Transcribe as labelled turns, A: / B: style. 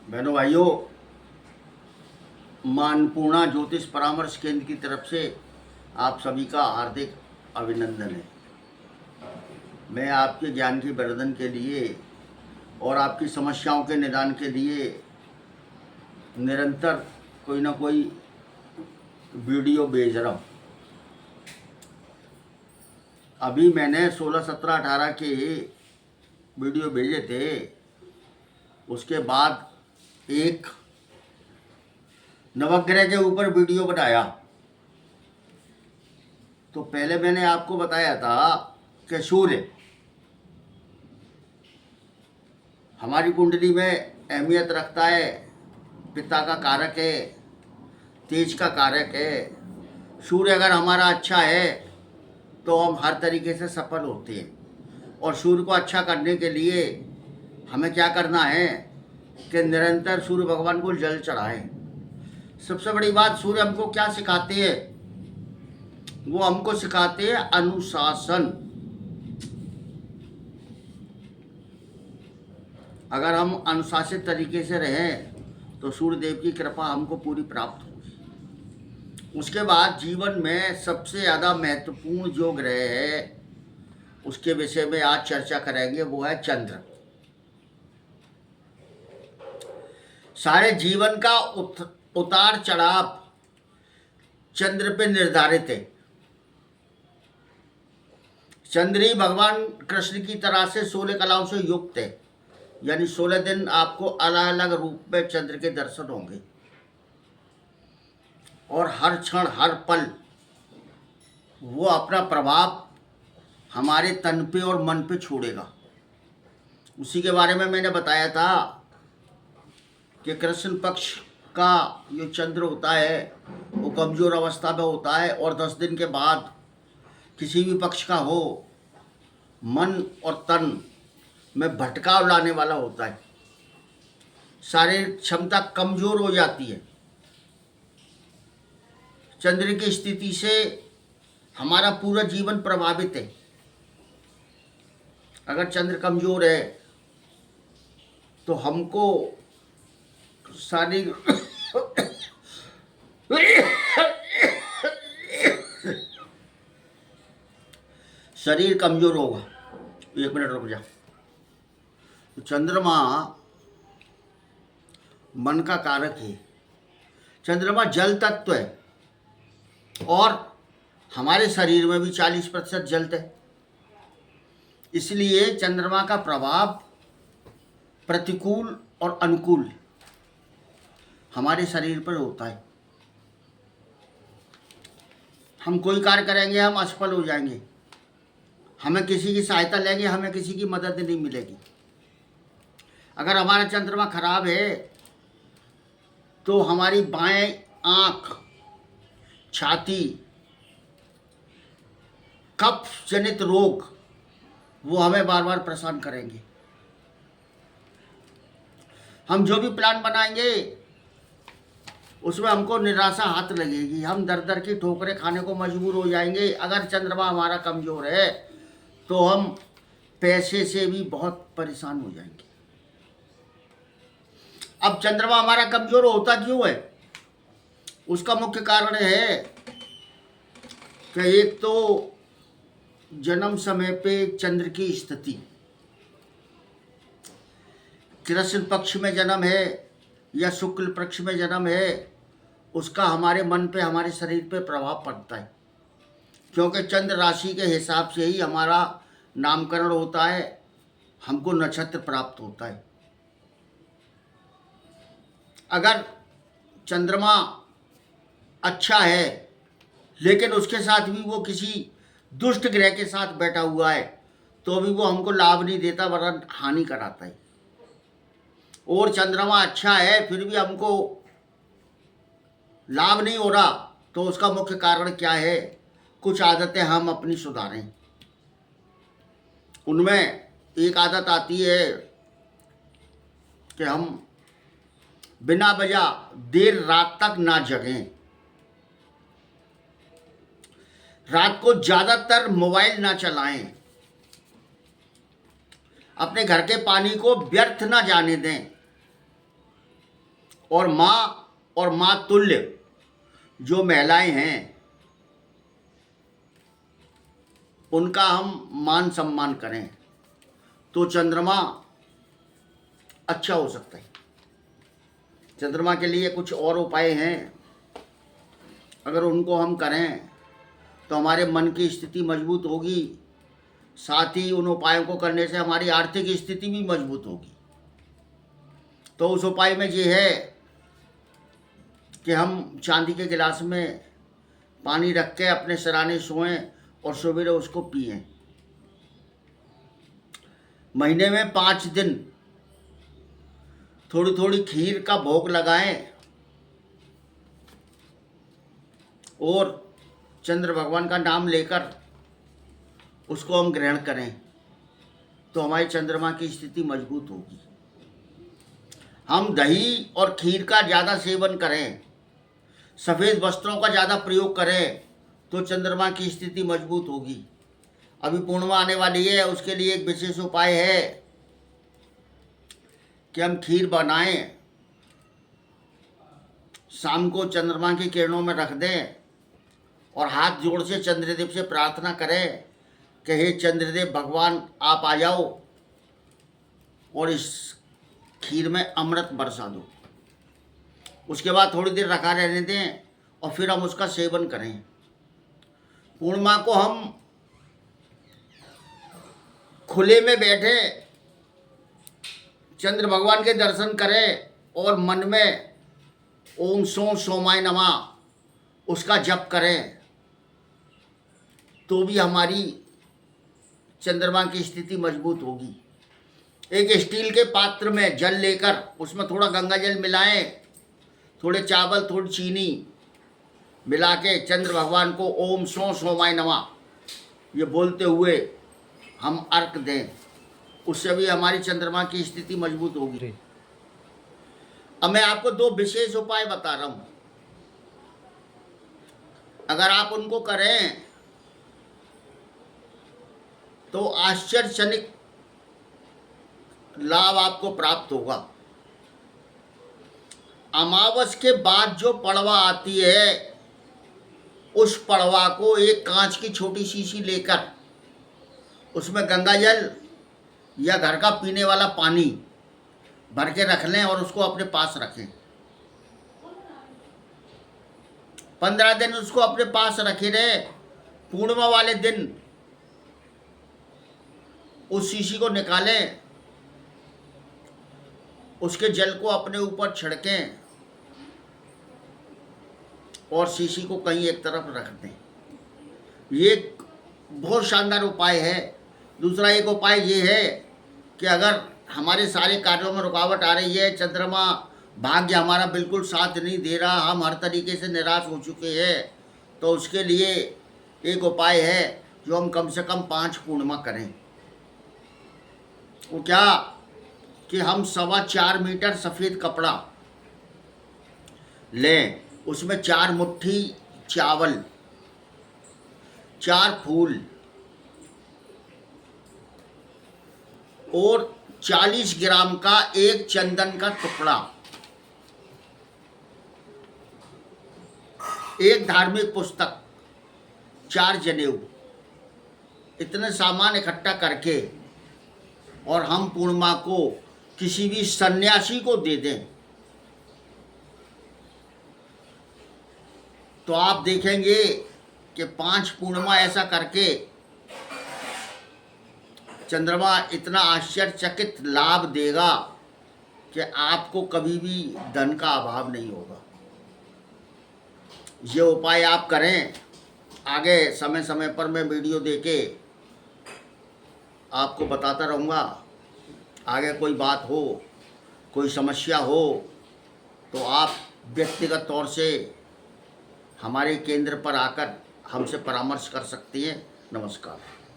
A: बहनों भाइयों, मां अन्नपूर्णा ज्योतिष परामर्श केंद्र की तरफ से आप सभी का हार्दिक अभिनंदन है। मैं आपके ज्ञान के वर्धन के लिए और आपकी समस्याओं के निदान के लिए निरंतर कोई ना कोई वीडियो भेज रहा हूँ। अभी मैंने 16, 17, 18 के वीडियो भेजे थे। उसके बाद एक नवग्रह के ऊपर वीडियो बनाया। तो पहले मैंने आपको बताया था कि सूर्य हमारी कुंडली में अहमियत रखता है, पिता का कारक है, तेज का कारक है। सूर्य अगर हमारा अच्छा है तो हम हर तरीके से सफल होते हैं। और सूर्य को अच्छा करने के लिए हमें क्या करना है कि निरंतर सूर्य भगवान को जल चढ़ाएं। सबसे बड़ी बात, सूर्य हमको क्या सिखाते हैं? वो हमको सिखाते हैं अनुशासन। अगर हम अनुशासित तरीके से रहें तो सूर्य देव की कृपा हमको पूरी प्राप्त होगी। उसके बाद जीवन में सबसे ज़्यादा महत्वपूर्ण जो ग्रह है उसके विषय में आज चर्चा करेंगे, वो है चंद्र। सारे जीवन का उतार चढ़ाव चंद्र पे निर्धारित है। चंद्र ही भगवान कृष्ण की तरह से 16 कलाओं से युक्त है, यानी 16 दिन आपको अलग अलग रूप में चंद्र के दर्शन होंगे और हर क्षण हर पल वो अपना प्रभाव हमारे तन पे और मन पे छोड़ेगा। उसी के बारे में मैंने बताया था कि कृष्ण पक्ष का जो चंद्र होता है वो कमजोर अवस्था में होता है और 10 दिन के बाद किसी भी पक्ष का हो, मन और तन में भटकाव लाने वाला होता है। शारीरिक क्षमता कमजोर हो जाती है। चंद्र की स्थिति से हमारा पूरा जीवन प्रभावित है। अगर चंद्र कमजोर है तो हमको शारीरिक शरीर कमजोर होगा। 1 मिनट रुक जा। तो चंद्रमा मन का कारक है। चंद्रमा जल तत्व है और हमारे शरीर में भी 40% जल है। इसलिए चंद्रमा का प्रभाव प्रतिकूल और अनुकूल हमारे शरीर पर होता है। हम कोई कार्य करेंगे, हम असफल हो जाएंगे। हमें किसी की सहायता लेंगे, हमें किसी की मदद नहीं मिलेगी। अगर हमारा चंद्रमा खराब है तो हमारी बाएं आंख, छाती, कफ जनित रोग वो हमें बार बार परेशान करेंगे। हम जो भी प्लान बनाएंगे उसमें हमको निराशा हाथ लगेगी। हम दर दर की ठोकरें खाने को मजबूर हो जाएंगे। अगर चंद्रमा हमारा कमजोर है तो हम पैसे से भी बहुत परेशान हो जाएंगे। अब चंद्रमा हमारा कमजोर होता क्यों है? उसका मुख्य कारण है कि एक तो जन्म समय पे चंद्र की स्थिति, कृष्ण पक्ष में जन्म है या शुक्ल पक्ष में जन्म है, उसका हमारे मन पे, हमारे शरीर पे प्रभाव पड़ता है। क्योंकि चंद्र राशि के हिसाब से ही हमारा नामकरण होता है, हमको नक्षत्र प्राप्त होता है। अगर चंद्रमा अच्छा है लेकिन उसके साथ भी वो किसी दुष्ट ग्रह के साथ बैठा हुआ है तो भी वो हमको लाभ नहीं देता, वरन हानि कराता है। और चंद्रमा अच्छा है फिर भी हमको लाभ नहीं हो रहा तो उसका मुख्य कारण क्या है? कुछ आदतें हम अपनी सुधारें। उनमें एक आदत आती है कि हम बिना वजह देर रात तक ना जगें। रात को ज़्यादातर मोबाइल ना चलाएं। अपने घर के पानी को व्यर्थ ना जाने दें। और माँ तुल्य जो महिलाएं हैं उनका हम मान सम्मान करें तो चंद्रमा अच्छा हो सकता है। चंद्रमा के लिए कुछ और उपाय हैं, अगर उनको हम करें तो हमारे मन की स्थिति मजबूत होगी, साथ ही उन उपायों को करने से हमारी आर्थिक स्थिति भी मजबूत होगी। तो उस उपाय में ये है कि हम चांदी के गिलास में पानी रख के अपने सराने सोएं और सवेरे उसको पिएं। महीने में 5 दिन थोड़ी थोड़ी खीर का भोग लगाएं और चंद्र भगवान का नाम लेकर उसको हम ग्रहण करें तो हमारी चंद्रमा की स्थिति मजबूत होगी। हम दही और खीर का ज़्यादा सेवन करें, सफ़ेद वस्त्रों का ज़्यादा प्रयोग करें तो चंद्रमा की स्थिति मजबूत होगी। अभी पूर्णिमा आने वाली है, उसके लिए एक विशेष उपाय है कि हम खीर बनाएं, शाम को चंद्रमा की किरणों में रख दें और हाथ जोड़ से चंद्रदेव से प्रार्थना करें कि हे चंद्रदेव भगवान आप आ जाओ और इस खीर में अमृत बरसा दो। उसके बाद थोड़ी देर रखा रहने दें और फिर हम उसका सेवन करें। पूर्णिमा को हम खुले में बैठे चंद्र भगवान के दर्शन करें और मन में ओम सो सोमाय नमः उसका जप करें तो भी हमारी चंद्रमा की स्थिति मजबूत होगी। एक स्टील के पात्र में जल लेकर उसमें थोड़ा गंगा जल मिलाएं, थोड़े चावल थोड़ी चीनी मिला के चंद्र भगवान को ओम सो सोमाय नमः ये बोलते हुए हम अर्घ दें, उससे भी हमारी चंद्रमा की स्थिति मजबूत होगी। अब मैं आपको 2 विशेष उपाय बता रहा हूं, अगर आप उनको करें तो आश्चर्यजनक लाभ आपको प्राप्त होगा। अमावस के बाद जो पड़वा आती है उस पड़वा को एक कांच की छोटी शीशी लेकर उसमें गंगा जल या घर का पीने वाला पानी भर के रख लें और उसको अपने पास रखें। 15 दिन उसको अपने पास रखे रहे। पूर्णिमा वाले दिन उस शीशी को निकालें, उसके जल को अपने ऊपर छिड़कें और शीशी को कहीं एक तरफ रख दें। ये बहुत शानदार उपाय है। दूसरा एक उपाय ये है कि अगर हमारे सारे कार्यों में रुकावट आ रही है, चंद्रमा भाग्य हमारा बिल्कुल साथ नहीं दे रहा, हम हर तरीके से निराश हो चुके हैं, तो उसके लिए एक उपाय है जो हम कम से कम 5 पूर्णिमा करें। वो क्या कि हम 4.25 मीटर सफ़ेद कपड़ा लें, उसमें 4 मुट्ठी चावल, 4 फूल और 40 ग्राम का एक चंदन का टुकड़ा, एक धार्मिक पुस्तक, 4 जनेऊ, इतने सामान इकट्ठा करके और हम पूर्णिमा को किसी भी सन्यासी को दे दें तो आप देखेंगे कि 5 पूर्णिमा ऐसा करके चंद्रमा इतना आश्चर्यचकित लाभ देगा कि आपको कभी भी धन का अभाव नहीं होगा। ये उपाय आप करें। आगे समय समय पर मैं वीडियो देके आपको बताता रहूँगा। आगे कोई बात हो, कोई समस्या हो तो आप व्यक्तिगत तौर से हमारे केंद्र पर आकर हमसे परामर्श कर सकती हैं। नमस्कार।